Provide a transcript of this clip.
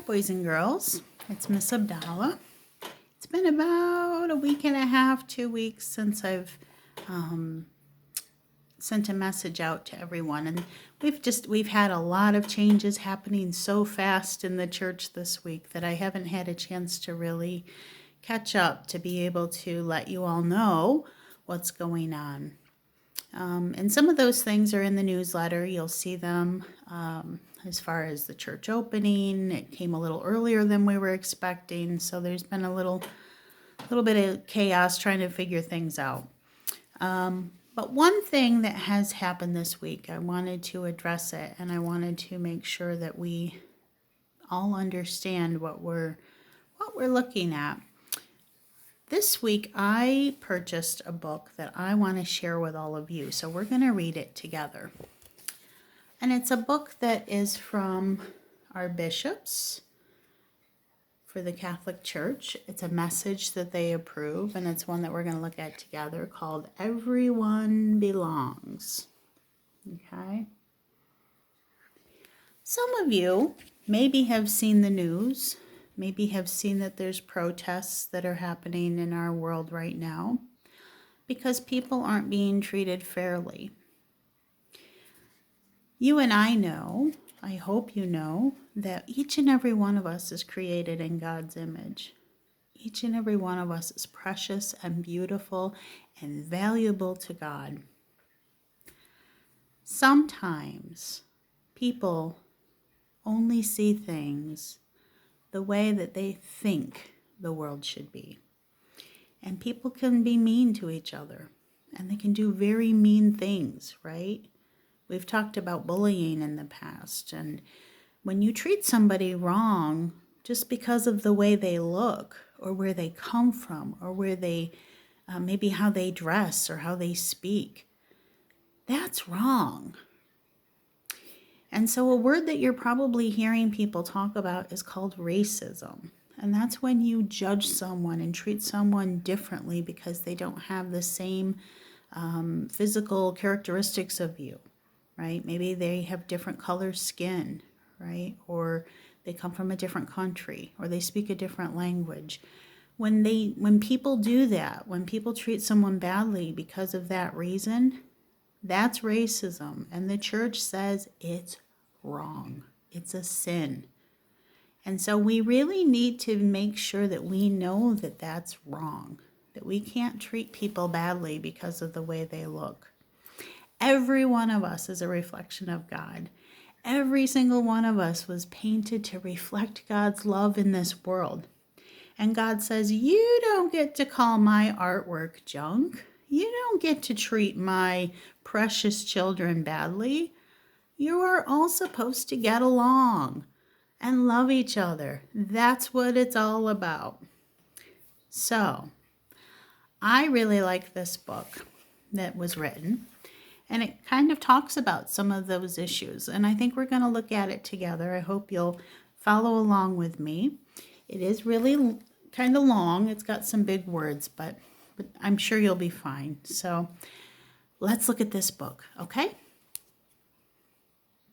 boys and girls. It's Miss Abdallah. It's been about a week and a half, 2 weeks since I've sent a message out to everyone, and we've had a lot of changes happening so fast in the church this week that I haven't had a chance to really catch up to be able to let you all know what's going on. And some of those things are in the newsletter. You'll see them as far as the church opening. It came a little earlier than we were expecting, so there's been a little bit of chaos trying to figure things out. But one thing that has happened this week, I wanted to address it, and I wanted to make sure that we all understand what we're looking at. This week, I purchased a book that I want to share with all of you, so we're going to read it together. And it's a book that is from our bishops for the Catholic Church. It's a message that they approve, and it's one that we're going to look at together called Everyone Belongs. Okay? Some of you maybe have seen the news, maybe have seen that there's protests that are happening in our world right now because people aren't being treated fairly. You and I know, I hope you know, that each and every one of us is created in God's image. Each and every one of us is precious and beautiful and valuable to God. Sometimes people only see things the way that they think the world should be. And people can be mean to each other, and they can do very mean things, right? We've talked about bullying in the past, and when you treat somebody wrong just because of the way they look or where they come from or where they, maybe how they dress or how they speak, that's wrong. And so a word that you're probably hearing people talk about is called racism. And that's when you judge someone and treat someone differently because they don't have the same physical characteristics of you, right? Maybe they have different color skin, right? Or they come from a different country, or they speak a different language. When people do that, when people treat someone badly because of that reason, that's racism, and the church says it's wrong. It's a sin. And so we really need to make sure that we know that that's wrong, that we can't treat people badly because of the way they look. Every one of us is a reflection of God. Every single one of us was painted to reflect God's love in this world. And God says, you don't get to call my artwork junk. You don't get to treat my precious children badly. You are all supposed to get along and love each other. That's what it's all about. So, I really like this book that was written, and it kind of talks about some of those issues, and I think we're going to look at it together. I hope you'll follow along with me. It is really kind of long. It's got some big words, but I'm sure you'll be fine. So let's look at this book, okay?